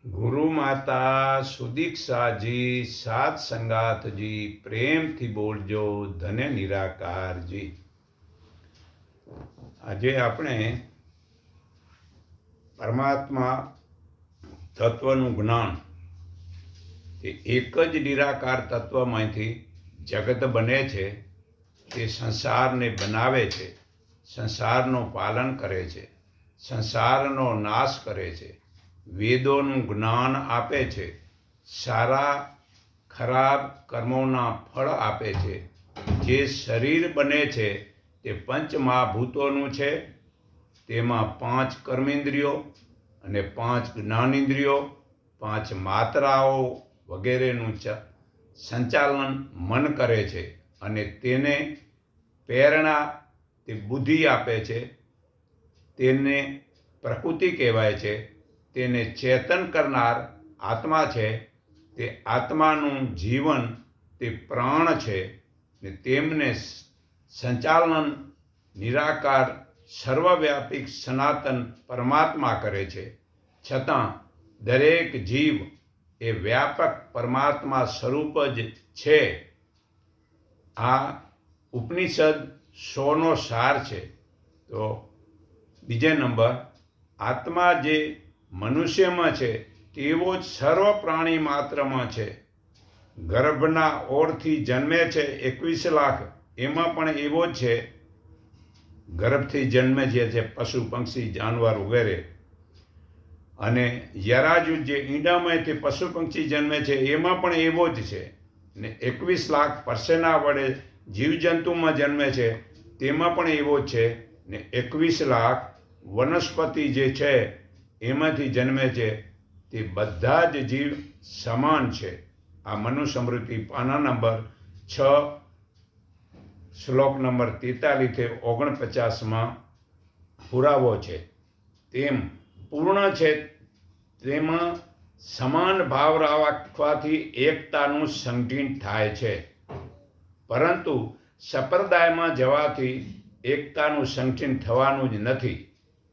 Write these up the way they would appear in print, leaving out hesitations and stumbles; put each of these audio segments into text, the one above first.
ગુરુ માતા સુદીક્ષાજી, સાત સંગાતજી, પ્રેમથી બોલજો, ધન્ય નિરાકારજી. આજે આપણે પરમાત્મા તત્વનું જ્ઞાન, તે એક જ નિરાકાર તત્વમાંથી જગત બને છે, તે સંસારને બનાવે છે, સંસારનું પાલન કરે છે, સંસારનો નાશ કરે છે, વેદોનું જ્ઞાન આપે છે, સારા ખરાબ કર્મોના ફળ આપે છે. જે શરીર બને છે તે પંચમહાભૂતોનું છે. તેમાં 5 કર્મેન્દ્રિયો અને 5 જ્ઞાનેન્દ્રિયો, 5 માત્રાઓ વગેરેનું સંચાલન મન કરે છે અને તેને પ્રેરણા, તે બુદ્ધિ આપે છે. તેને પ્રકૃતિ કહેવાય છે. તેને ચેતન કરનાર આત્મા છે. તે આત્માનું જીવન, તે પ્રાણ છે ને તેમને સંચાલન નિરાકાર સર્વવ્યાપી સનાતન પરમાત્મા કરે છે. છતાં દરેક જીવ એ વ્યાપક પરમાત્મા સ્વરૂપ જ છે. આ ઉપનિષદ 100નો સાર છે. તો બીજો નંબર, આત્મા જે મનુષ્યમાં છે તેવો જ સર્વ પ્રાણી માત્રમાં છે. ગર્ભના ઓરથી જન્મે છે 21 લાખ, એમાં પણ એવો જ છે. ગર્ભથી જન્મે છે પશુ પક્ષી જાનવર વગેરે, અને યરાજુ જે ઈંડામાંથી પશુ પક્ષી જન્મે છે એમાં પણ એવો જ છે. ને 21 લાખ પરસેના વડે જીવજંતુમાં જન્મે છે તેમાં પણ એવો જ છે. ને 21 લાખ વનસ્પતિ જે છે એમાંથી જન્મે છે. તે બધા જ જીવ સમાન છે. આ મનુસ્મૃતિ પાના નંબર 6, શ્લોક નંબર 43-49 પુરાવો છે. તેમ પૂર્ણ છે, તેમાં સમાન ભાવ રાખવાથી એકતાનું સંગઠન થાય છે. પરંતુ સંપ્રદાયમાં જવાથી એકતાનું સંગઠન થવાનું જ નથી.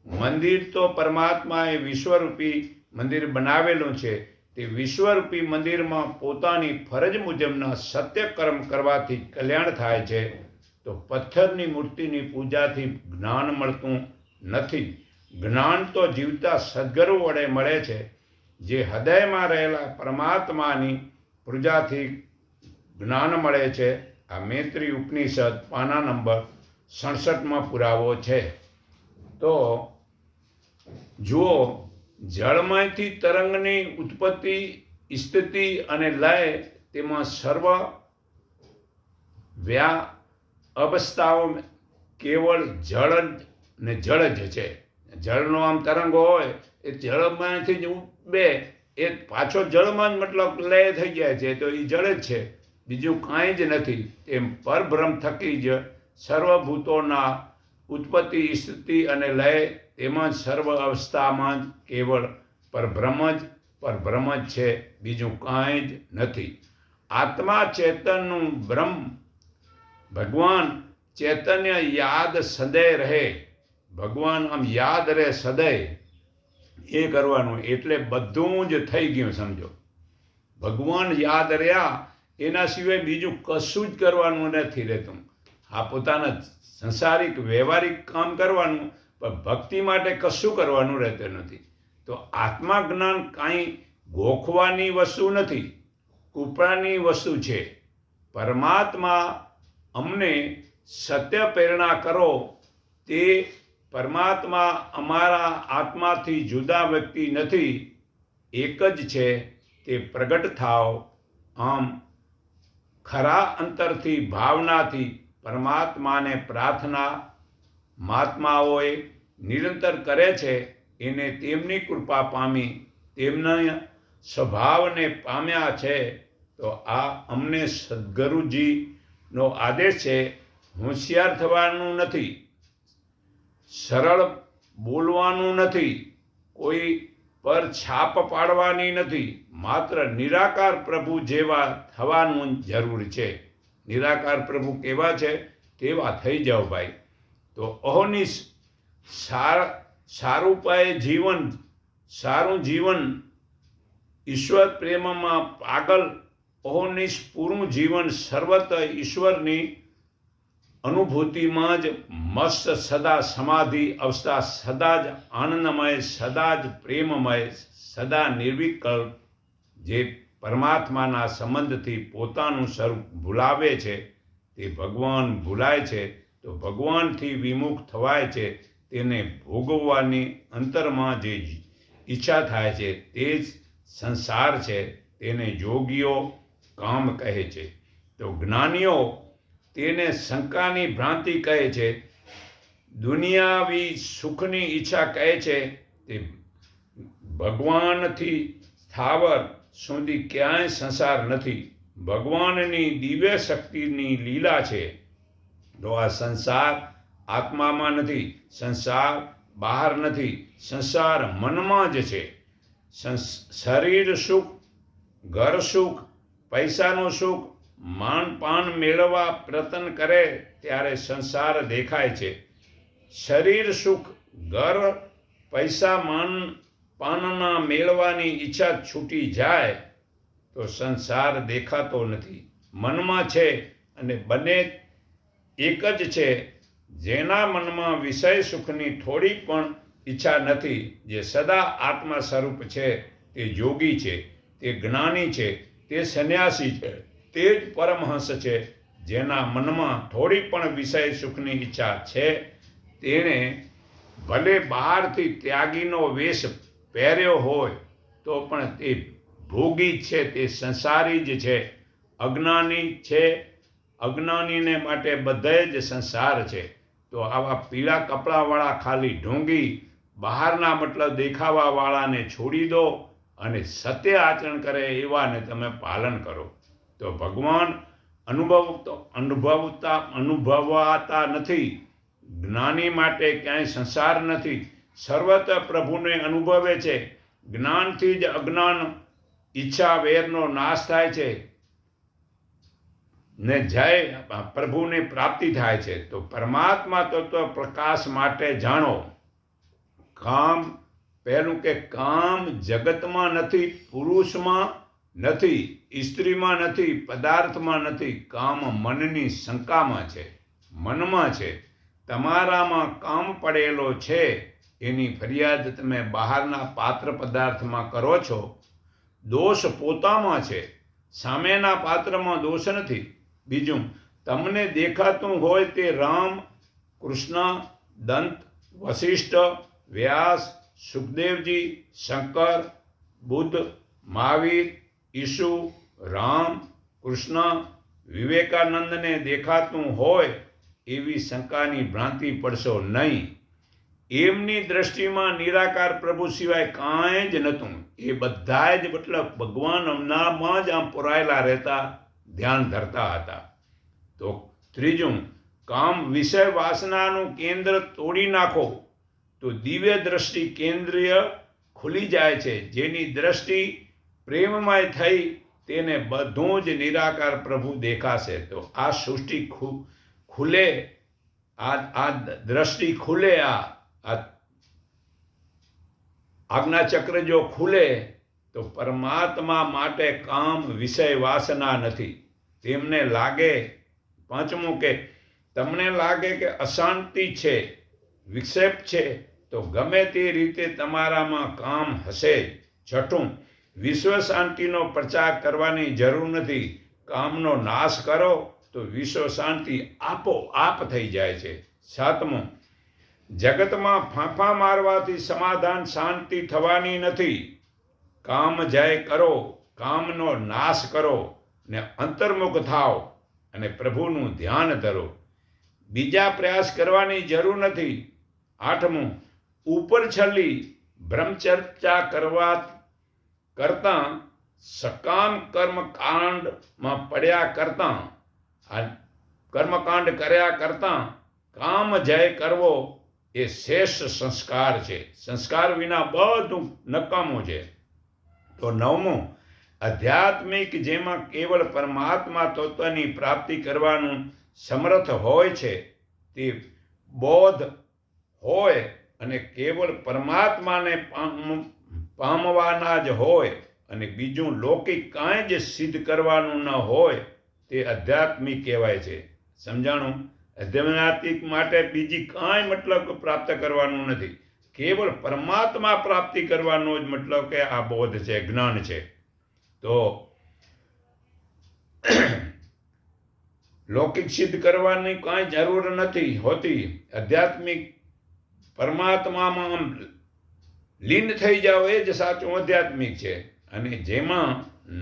મંદિર તો પરમાત્માએ વિશ્વરૂપી મંદિર બનાવેલું છે. તે વિશ્વરૂપી મંદિરમાં પોતાની ફરજ મુજબના સત્ય કર્મ કરવાથી કલ્યાણ થાય છે. તો પથ્થરની મૂર્તિની પૂજાથી જ્ઞાન મળતું નથી. જ્ઞાન તો જીવતા સદ્ગુરુ વડે મળે છે. જે હૃદયમાં રહેલા પરમાત્માની પૂજાથી જ્ઞાન મળે છે. આ મૈત્રી ઉપનિષદ પાના નંબર 67માં પુરાવો છે. તો જુઓ, જળમાંથી તરંગની ઉત્પત્તિ, સ્થિતિ અને લય, તેમાં સર્વ અવસ્થાઓ કેવળ જળ ને જળ જ છે. જળનો આમ તરંગ હોય એ જળમાંથી જ ઉઠે, એ પાછો જળમાં જ મતલબ લય થઈ જાય છે, તો એ જળ જ છે, બીજું કાંઈ જ નથી. એમ પરબ્રહ્મ થકી જ સર્વભૂતોના ઉત્પત્તિ, સ્થિતિ અને લય, તેમાં સર્વ અવસ્થામાં જ કેવળ પરબ્રહ્મ જ છે, બીજું કાંઈ જ નથી. આત્મા ચેતનનું બ્રહ્મ, ભગવાન ચૈતન્ય યાદ સદૈવ રહે. ભગવાન આમ યાદ રહે સદૈવ, એ કરવાનું. એટલે બધું જ થઈ ગયું સમજો. ભગવાન યાદ રહ્યા એના સિવાય બીજું કશું જ કરવાનું નથી રહેતું. આ પોતાના સંસારિક વ્યવહારિક કામ કરવાનું, પણ ભક્તિ માટે કશું કરવાનું રહેતું નથી. તો આત્મા જ્ઞાન કાંઈ ગોખવાની વસ્તુ નથી, કૃપાની વસ્તુ છે. પરમાત્મા અમને સત્ય પ્રેરણા કરો. તે પરમાત્મા અમારા આત્માથી જુદા વ્યક્તિ નથી, એક જ છે. તે પ્રગટ થાવ. આમ ખરા અંતરથી, ભાવનાથી પરમાત્માને પ્રાર્થના મહાત્માઓએ નિરંતર કરે છે. એને તેમની કૃપા પામી તેમના સ્વભાવને પામ્યા છે. તો આ અમને સદ્ગુરુજીનો આદેશ છે. હોશિયાર થવાનું નથી, સરળ બોલવાનું નથી, કોઈ પર છાપ પાડવાની નથી, માત્ર નિરાકાર પ્રભુ જેવા થવાનું જરૂર છે. નિરાકાર પ્રભુ કેવા છે તેવા થઈ જાઓ ભાઈ. તો અહોનિશ સારું પાયે જીવન, સારું જીવન ઈશ્વર પ્રેમમાં પાગલ ઓહનિશ પૂરું જીવન સર્વત્ર ઈશ્વરની અનુભૂતિમાં જ મસ્ત સદા સમાધિ અવસ્થા, સદા જ આનંદમય, સદા જ પ્રેમમય, સદા નિર્વિકલ્પ, જે પરમાત્માના સંબંધથી પોતાનું સ્વરૂપ ભૂલાવે છે તે ભગવાન ભૂલાય છે તો ભગવાનથી વિમુખ થવાય છે, તેને ભોગવવાની અંતરમાં જે ઈચ્છા થાય છે તે જ સંસાર છે, તેને યોગીઓ કામ કહે છે. તો જ્ઞાનીઓ તેને શંકાની ભ્રાંતિ કહે છે. દુનિયાવી સુખની ઈચ્છા કહે છે તે ભગવાનથી સ્થાવર સુધી ક્યાંય સંસાર નથી. ભગવાનની દિવ્ય શક્તિની લીલા છે. તો આ સંસાર આત્મામાં નથી, સંસાર બહાર નથી, સંસાર મનમાં જ છે. શરીર સુખ, ઘર સુખ, પૈસાનું સુખ, માન પાન મેળવવા પ્રયત્ન કરે ત્યારે સંસાર દેખાય છે. શરીર સુખ, ઘર, પૈસા, માન પાનના મેળવવાની ઈચ્છા છૂટી જાય તો સંસાર દેખાતો નથી. મનમાં છે અને બંને એક જ છે. જેના મનમાં વિષય સુખની થોડી પણ ઈચ્છા નથી, જે સદા આત્મા સ્વરૂપ છે, તે યોગી છે, તે જ્ઞાની છે, તે સંન્યાસી છે, તે જ પરમહંસ છે. જેના મનમાં થોડી પણ વિષય સુખની ઈચ્છા છે, તેણે ભલે બહારથી ત્યાગીનો વેશ પહેર્યો હોય તો પણ તે ભોગી છે, તે સંસારી જ છે, અજ્ઞાની છે. અજ્ઞાનીને માટે બધે જ સંસાર છે. તો આવા પીળા કપડાવાળા ખાલી ઢોંગી બહારના મતલબ દેખાવાવાળાને છોડી દો અને સત્ય આચરણ કરે એવાને તમે પાલન કરો. તો ભગવાન અનુભવાતા નથી. જ્ઞાની માટે ક્યાંય સંસાર નથી, સર્વત્ર પ્રભુને અનુભવે છે. જ્ઞાનથી જ અજ્ઞાન, ઈચ્છા, વેરનો નાશ થાય છે ને જય પ્રભુની પ્રાપ્તિ થાય છે. તો પરમાત્મા તત્વ પ્રકાશ માટે જાણો. કામ, પહેલું કે કામ જગતમાં નથી, પુરુષમાં નથી, સ્ત્રીમાં નથી, પદાર્થમાં નથી. કામ મનની શંકામાં છે, મનમાં છે. તમારામાં કામ પડેલો છે એની ફરિયાદ તમે બહારના પાત્ર પદાર્થમાં કરો છો. દોષ પોતામાં છે, સામેના પાત્રમાં દોષ નથી. બીજું, તમને દેખાતું હોય તે રામ, કૃષ્ણ, દંત, વશિષ્ઠ, વ્યાસ, સુખદેવજી, શંકર, બુદ્ધ, મહાવીર, ઈસુ, રામ, કૃષ્ણ, વિવેકાનંદને દેખાતું હોય એવી શંકાની ભ્રાંતિ પડશો નહીં. એમની દ્રષ્ટિમાં નિરાકાર પ્રભુ સિવાય કાંઈ જ નહોતું. એ બધા જ મતલબ ભગવાનનામાં જ આમ પુરાયેલા રહેતા, ધ્યાન ધરતા હતા. તો ત્રીજું, કામ વિષય વાસનાનું કેન્દ્ર તોડી નાખો તો દિવ્ય દ્રષ્ટિ કેન્દ્રીય ખુલી જાય છે. જેની દ્રષ્ટિ પ્રેમમય થઈ તેને બધું જ નિરાકાર પ્રભુ દેખાશે. તો આ સૃષ્ટિ ખુલે, આ દ્રષ્ટિ ખુલે, આ આજ્ઞાચક્ર જો ખુલે તો પરમાત્મા માટે કામ વિષય વાસના નથી. તેમને લાગે, પાંચમું કે તમને લાગે કે અશાંતિ છે, વિક્ષેપ છે, તો ગમે તે રીતે તમારામાં કામ હશે. છઠ્ઠું, વિશ્વ શાંતિનો પ્રચાર કરવાની જરૂર નથી. કામનો નાશ કરો તો વિશ્વ શાંતિ આપોઆપ થઈ જાય છે. સાતમું, જગતમાં ફાંફા મારવાથી સમાધાન, શાંતિ થવાની નથી. કામ જય કરો, કામનો નાશ કરો ને અંતર્મુખ થાઓ અને પ્રભુનું ધ્યાન ધરો. બીજા પ્રયાસ કરવાની જરૂર નથી. આઠમું, ઉપર છલ્લી બ્રહ્મચર્ચા કરતાં સકામ કર્મકાંડમાં પડ્યા કરતાં, કર્મકાંડ કર્યા કરતાં કામ જય કરવો એ શ્રેષ્ઠ સંસ્કાર છે. સંસ્કાર વિના બધું નકામું છે. તો નવમું, આધ્યાત્મિક જેમાં કેવળ પરમાત્મા તત્વની પ્રાપ્તિ કરવાનું સમર્થ હોય છે, તે બોધ હોય અને કેવળ પરમાત્માને પામવાના જ હોય અને બીજું લૌકિક કાંઈ જ સિદ્ધ કરવાનું ન હોય તે આધ્યાત્મિક કહેવાય છે. સમજાણું? આધ્યાત્મિક માટે બીજી કાંઈ મતલબ પ્રાપ્ત કરવાનું નથી. કેવળ પરમાત્મા પ્રાપ્તિ કરવાનો જ મતલબ કે આ બોધ છે, જ્ઞાન છે. તો લૌકિક સિદ્ધ કરવાની કાંઈ જરૂર નથી હોતી. આધ્યાત્મિક પરમાત્મામાં લીન થઈ જાઓ એ જ સાચું આધ્યાત્મિક છે. અને જેમાં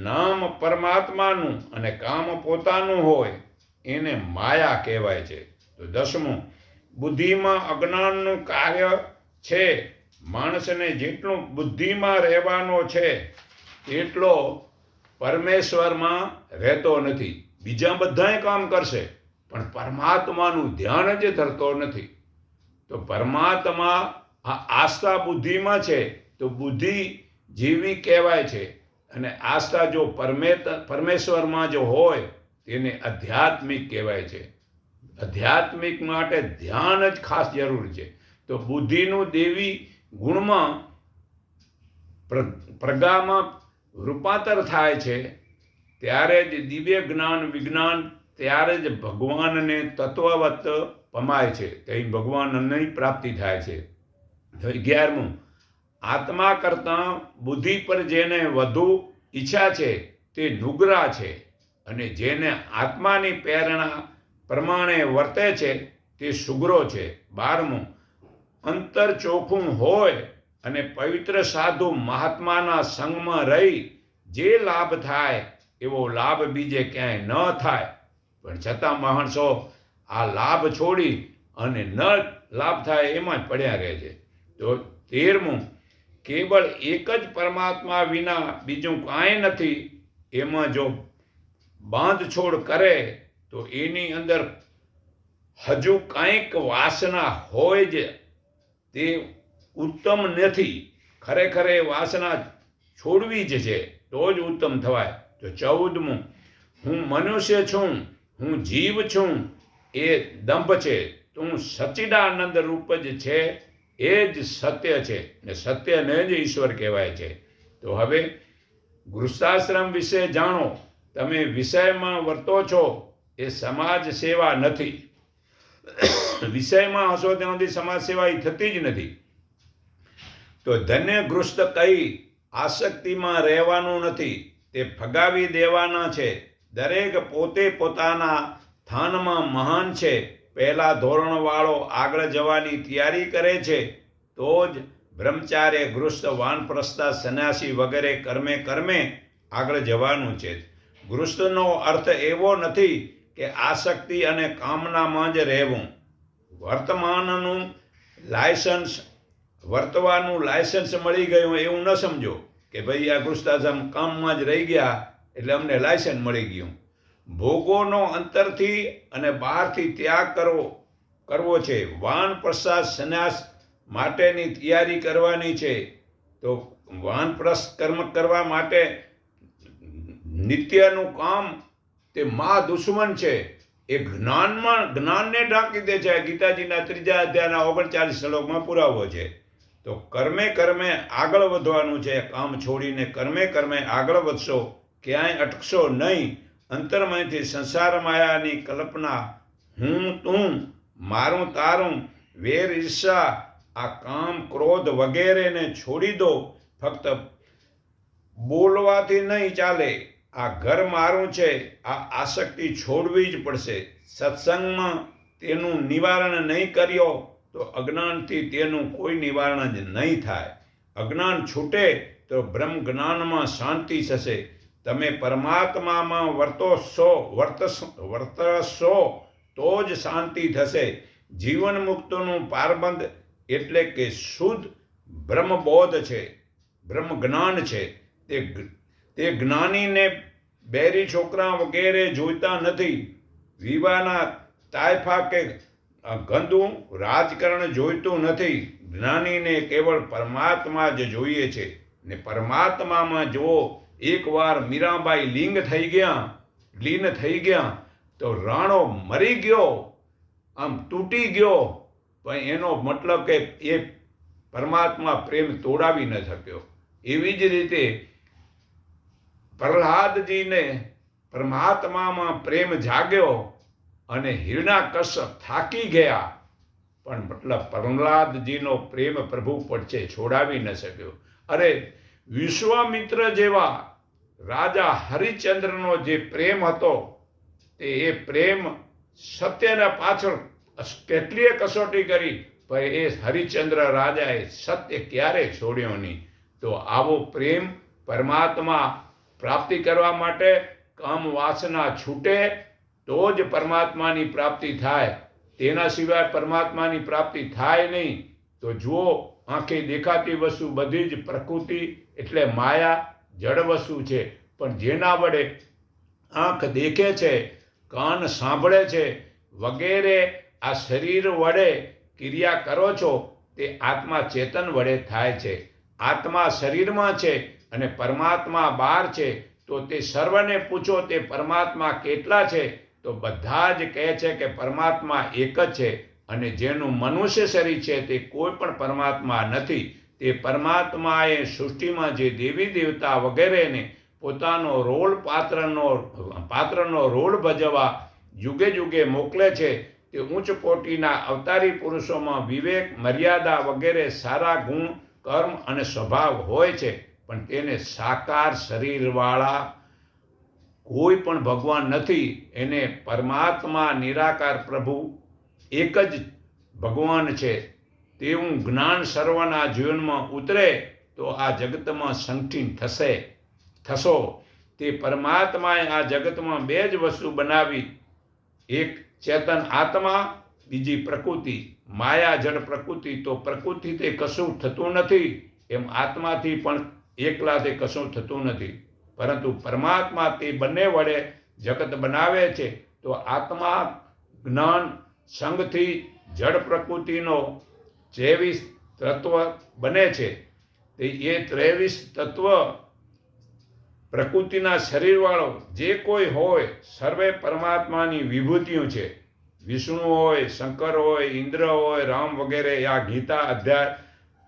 નામ પરમાત્માનું અને કામ પોતાનું હોય એને માયા કહેવાય છે. તો 10મું, બુદ્ધિમાં અજ્ઞાનનું કાર્ય છે. માણસને જેટલું બુદ્ધિમાં રહેવાનો છે એટલો પરમેશ્વરમાં રહેતો નથી. બીજા બધાય કામ કરશે પણ પરમાત્માનું ધ્યાન જ ધરતો નથી. તો પરમાત્મા આ આસ્થા બુદ્ધિમાં છે તો બુદ્ધિ જેવી કહેવાય છે. અને આસ્થા જો પરમેશ્વરમાં જો હોય તેને આધ્યાત્મિક કહેવાય છે. આધ્યાત્મિક માટે ધ્યાન જ ખાસ જરૂર છે. તો બુદ્ધિનું દેવી ગુણમાં પ્રગામાં રૂપાંતર થાય છે ત્યારે જ દિવ્ય જ્ઞાન વિજ્ઞાન ત્યારે જ ભગવાનને તત્વવત પમાય છે. તે ભગવાનની પ્રાપ્તિ થાય છે. 11મું, આત્મા કરતાં બુદ્ધિ પર જેને વધુ ઈચ્છા છે તે નુગ્રા છે. અને જેને આત્માની પ્રેરણા પ્રમાણે વર્તે છે તે સુગ્રો છે. 12મું, અંતર ચોખ્ખું હોય અને પવિત્ર સાધુ મહાત્માના સંગમાં રહી જે લાભ થાય એવો લાભ બીજે ક્યાંય ન થાય. પણ છતાં માણસો આ લાભ છોડી અને ન લાભ થાય એમાં જ પડ્યા રહે છે. તો 13મું, કેવળ એક જ પરમાત્મા વિના બીજું કાંઈ નથી એમાં જો બાંધછોડ કરે તો એની અંદર હજુ કંઈક વાસના હોય જ તે ઉત્તમ નથી. ખરેખર એ વાસના છોડવી જ છે તો જ ઉત્તમ થવાય. તો 14મું, હું મનુષ્ય છું, હું જીવ છું એ દંભ છે. તો હું સચ્ચિદાનંદ રૂપ જ છે એ જ સત્ય છે ને સત્યને જ ઈશ્વર કહેવાય છે. તો હવે ગૃહસ્થાશ્રમ વિશે જાણો. તમે વિષયમાં વર્તો છો એ સમાજ સેવા નથી. વિષયમાં હશો ત્યાં સુધી સમાજ સેવા એ થતી જ નથી. તો ધન્ય ગૃહસ્થ કઈ આસક્તિમાં રહેવાનું નથી. તે ફગાવી દેવાના છે. દરેક પોતે પોતાના સ્થાનમાં મહાન છે. પહેલા ધોરણવાળો આગળ જવાની તૈયારી કરે છે તો જ બ્રહ્મચાર્ય ગૃહસ્થ વાનપ્રસ્થ સંન્યાસી વગેરે કર્મે આગળ જવાનું છે. ગૃહસ્થનો અર્થ એવો નથી કે આસક્તિ અને કામનામાં જ રહેવું. વર્તવાનું લાયસન્સ મળી ગયું એવું ન સમજો કે ભાઈ આ ગૃહસ્થાશ્રમ કામમાં જ રહી ગયા એટલે અમને લાયસન્સ મળી ગયું. ભોગોનો અંતરથી અને બહારથી ત્યાગ કરવો છે. વાનપ્રસ્થ સંન્યાસ માટેની તૈયારી કરવાની છે. તો વાનપ્રસ્થ કર્મ કરવા માટે નિત્યનું કામ તે મહા દુશ્મન છે. એ જ્ઞાનને ઢાંકી દે છે. ગીતાજીના 3 અધ્યાયના 39 શ્લોકમાં પુરાવો છે. તો કર્મે આગળ વધવાનું છે. કામ છોડીને કર્મે આગળ વધશો, ક્યાંય અટકશો નહીં. અંતરમાંથી સંસાર માયાની કલ્પના, હું તું, મારું તારું, વેર ઈર્ષા, આ કામ ક્રોધ વગેરેને છોડી દો. ફક્ત બોલવાથી નહીં ચાલે. આ ઘર મારું છે આ આસક્તિ છોડવી જ પડશે. સત્સંગમાં તેનું નિવારણ નહીં કર્યો તો અજ્ઞાનથી તેનું કોઈ નિવારણ જ નહીં થાય. અજ્ઞાન છૂટે તો બ્રહ્મ જ્ઞાનમાં શાંતિ થશે. તમે પરમાત્મામાં વર્તશો તો જ શાંતિ થશે. જીવન મુક્તનું પારબંધ એટલે કે શુદ્ધ બ્રહ્મબોધ છે, બ્રહ્મ જ્ઞાન છે. તે જ્ઞાનીને બેરી છોકરા વગેરે જોઈતા નથી. વિવાહના તાયફા કે ગંદુ રાજકારણ જોઈતું નથી. જ્ઞાનીને કેવળ પરમાત્મા જ જોઈએ છે. ને પરમાત્મામાં જો એકવાર મીરાબાઈ લીન થઈ ગયા તો રાણો મરી ગયો, આમ તૂટી ગયો, પણ એનો મતલબ કે એ પરમાત્મા પ્રેમ તોડાવી ન શક્યો. એવી જ રીતે પ્રહલાદજીને પરમાત્મામાં પ્રેમ જાગ્યો અને હિરણ્યકશ્યપ થાકી ગયા, પણ મતલબ પ્રહલાદજીનો પ્રેમ પ્રભુ પડશે છોડાવી ન શક્યો. અરે વિશ્વામિત્ર જેવા રાજા હરિશ્ચંદ્રનો જે પ્રેમ હતો તે એ પ્રેમ સત્યના પાછળ કેટલીય કસોટી કરી, પણ એ હરિશ્ચંદ્ર રાજાએ સત્ય ક્યારેય છોડ્યો નહીં. તો આવો પ્રેમ પરમાત્મા પ્રાપ્તિ કરવા માટે કામ વાસના છૂટે તો જ પરમાત્માની પ્રાપ્તિ થાય, તેના સિવાય પરમાત્માની પ્રાપ્તિ થાય નહીં. તો જુઓ, આંખે દેખાતી વસ્તુ બધી જ પ્રકૃતિ એટલે માયા જડ વસ્તુ છે, પણ જેના વડે આંખ દેખે છે, કાન સાંભળે છે વગેરે આ શરીર વડે ક્રિયા કરો છો તે આત્મા ચેતન વડે થાય છે. આત્મા શરીરમાં છે અને પરમાત્મા બહાર છે. તો તે સર્વને પૂછો તે પરમાત્મા કેટલા છે, તો બધા જ કહે છે કે પરમાત્મા એક જ છે, અને જેનું મનુષ્ય શરીર છે તે કોઈ પણ પરમાત્મા નથી. તે પરમાત્માએ સૃષ્ટિમાં જે દેવી દેવતા વગેરેને પોતાનો પાત્રનો રોલ ભજવવા યુગે યુગે મોકલે છે. તે ઉચ્ચ કોટીના અવતારી પુરુષોમાં વિવેક, મર્યાદા વગેરે સારા ગુણ, કર્મ અને સ્વભાવ હોય છે, પણ તેને સાકાર શરીરવાળા કોઈ પણ ભગવાન નથી. એને પરમાત્મા નિરાકાર પ્રભુ એક જ ભગવાન છે તેવું જ્ઞાન સર્વના જીવનમાં ઉતરે તો આ જગતમાં સંઠીન થશો. તે પરમાત્માએ આ જગતમાં બે જ વસ્તુ બનાવી, એક ચેતન આત્મા, બીજી પ્રકૃતિ. માયા જડ પ્રકૃતિ. તો પ્રકૃતિ તે કશું થતું નથી, એમ આત્માથી પણ એકલા તે કશું થતું નથી, પરંતુ પરમાત્મા તે બંને વડે જગત બનાવે છે. તો આત્મા જ્ઞાન સંગથી જડ પ્રકૃતિનો 23 તત્વ બને છે. તે એ 23 તત્વ પ્રકૃતિના શરીરવાળો જે કોઈ હોય સર્વે પરમાત્માની વિભૂતિઓ છે. વિષ્ણુ હોય, શંકર હોય, ઇન્દ્ર હોય, રામ વગેરે. આ ગીતા અધ્યાય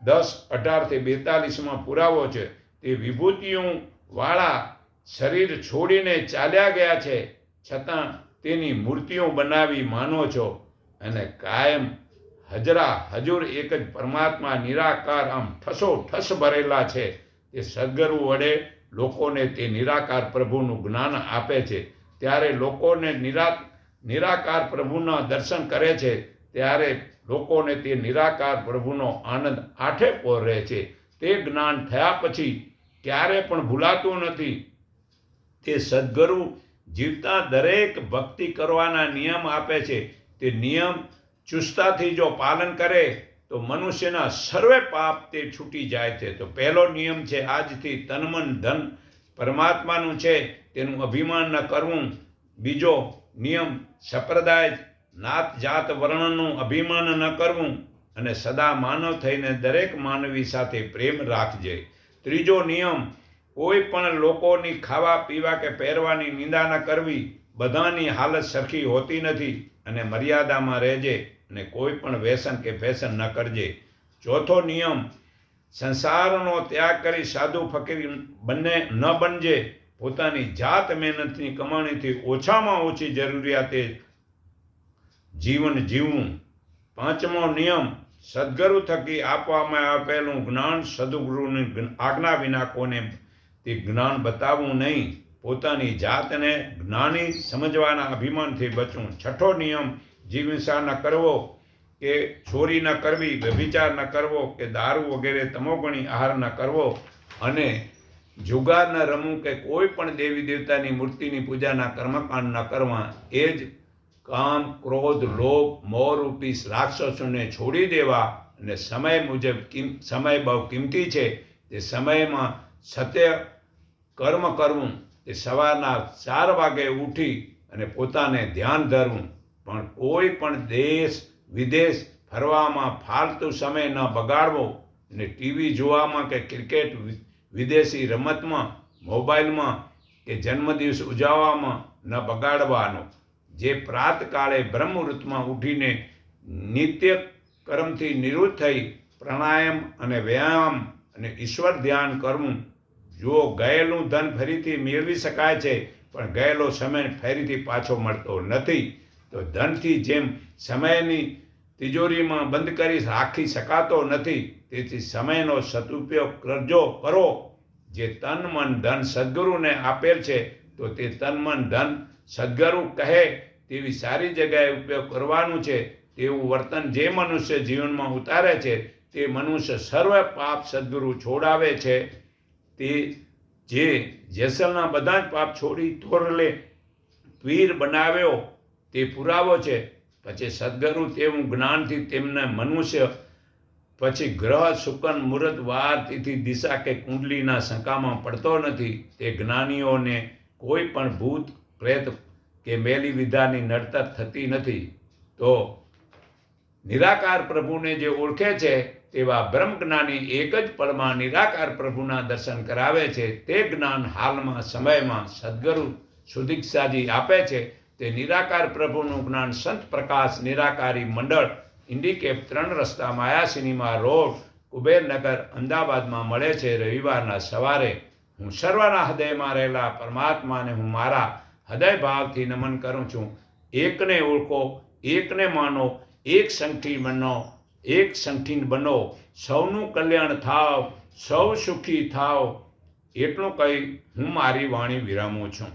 10:18-42 પુરાવો છે. તે વિભૂતિઓ વાળા શરીર છોડીને ચાલ્યા ગયા છે, છતાં તેની મૂર્તિઓ બનાવી માનો છો, અને કાયમ હજુર એક જ પરમાત્મા નિરાકાર આમ ઠસો ભરેલા છે. તે સદગુરુ વડે લોકોને તે નિરાકાર પ્રભુનું જ્ઞાન આપે છે. ત્યારે લોકોને નિરાકાર પ્રભુના દર્શન કરે છે, ત્યારે લોકોને તે નિરાકાર પ્રભુનો આનંદ આઠે પોર રહે છે. તે જ્ઞાન થયા પછી ક્યારે પણ ભૂલાતું નથી. તે સદગુરુ જીવતા દરેક ભક્તિ કરવાના નિયમ આપે છે. તે નિયમ ચુસ્તતાથી જો પાલન કરે તો મનુષ્યના સર્વે પાપ તે છૂટી જાય છે. તો પહેલો નિયમ છે આજથી તન મન ધન પરમાત્માનું છે તેનું અભિમાન ન કરવું. બીજો નિયમ સંપ્રદાય નાત જાત વર્ણનું અભિમાન ન કરવું, અને સદા માનવ થઈને દરેક માનવી સાથે પ્રેમ રાખજે. ત્રીજો નિયમ કોઈ પણ લોકોની ખાવા પીવા કે પહેરવાની નિંદા ન કરવી. બધાની હાલત સરખી હોતી નથી, અને મર્યાદામાં રહેજે, અને કોઈ પણ વ્યસન કે ફેશન ન કરજે. ચોથો નિયમ સંસારનો ત્યાગ કરી સાધુ ફકીર ન બનજે. પોતાની જાત મહેનતની કમાણીથી ઓછામાં ઓછી જરૂરિયાતે જીવન જીવવું. પાંચમો નિયમ સદગુરુ થકી આપવામાં આપેલું જ્ઞાન સદગુરુની આજ્ઞા વિના કોને તે જ્ઞાન બતાવવું નહીં. પોતાની જાતને જ્ઞાની સમજવાના અભિમાનથી બચવું. છઠ્ઠો નિયમ જીવહિંસા ન કરવો, કે ચોરી ન કરવી, વ્યભિચાર ન કરવો, કે દારૂ વગેરે તમોગુણી આહાર ન કરવો, અને જુગાર ન રમવું, કે કોઈ પણ દેવી દેવતાની મૂર્તિની પૂજાના કર્મકાંડ ન કરવા. એ જ કામ, ક્રોધ, લોભ, મોહરૂપી રાક્ષસોને છોડી દેવા, અને સમય બહુ કિંમતી છે. તે સમયમાં સત્ય કર્મ કરવું. તે સવારના 4 વાગે ઉઠી અને પોતાને ધ્યાન ધરવું. પણ કોઈ પણ દેશ વિદેશ ફરવામાં ફાલતુ સમય ન બગાડવો, અને ટીવી જોવામાં કે ક્રિકેટ વિદેશી રમતમાં, મોબાઈલમાં કે જન્મદિવસ ઉજવવામાં ન બગાડવાનો. જે પ્રાતકાળે બ્રહ્મમુહૂર્તમાં ઉઠીને નિત્ય કર્મથી નિવૃત્ત થઈ પ્રાણાયામ અને વ્યાયામ અને ઈશ્વર ધ્યાન કરવું. જો ગયેલું ધન ફરીથી મેળવી શકાય છે, પણ ગયેલો સમય ફરીથી પાછો મળતો નથી. તો ધનથી જેમ સમયની તિજોરીમાં બંધ કરી રાખી શકાતો નથી, તેથી સમયનો સદુપયોગ કરો. જે તન મન ધન સદગુરુને આપેલ છે, તો તે તન મન ધન સદગુરુ કહે તેવી સારી જગ્યાએ ઉપયોગ કરવાનું છે. તેવું વર્તન જે મનુષ્ય જીવનમાં ઉતારે છે, તે મનુષ્ય સર્વ પાપ સદગુરુ છોડાવે છે. તે જે જેસલના બધા જ પાપ છોડી તોરલે વીર બનાવ્યો તે પુરાવો છે. પછી સદગુરુ તેવું જ્ઞાનથી તેમને મનુષ્ય પછી ગ્રહ શુકન મુહૂર્ત વાર તિથિ દિશા કે કુંડલીના શંકામાં પડતો નથી. તે જ્ઞાનીઓને કોઈ પણ ભૂત પ્રેત કે મેલી વિધાની નડતર થતી નથી. તો નિરાકાર પ્રભુને જે ઓળખે છે તેવા બ્રહ્મજ્ઞાની એક જ પળમાં નિરાકાર પ્રભુના દર્શન કરાવે છે. તે જ્ઞાન હાલમાં સમયમાં સદગુરુ સુદીક્ષાજી આપે છે. તે નિરાકાર પ્રભુનું જ્ઞાન સંત પ્રકાશ નિરાકારી મંડળ, ઇન્ડિકેપ 3 રસ્તા, માયા સિનેમા રોડ, કુબેરનગર, અમદાવાદમાં મળે છે રવિવારના સવારે. હું સર્વના હૃદયમાં રહેલા પરમાત્માને હું મારા હૃદય ભાવથી નમન કરું છું. એકને ઓળખો, એકને માનો, એક સંઠી બનો, સૌનું કલ્યાણ થાવ, સૌ સુખી થાવ. એટલું કહી હું મારી વાણી વિરામું છું.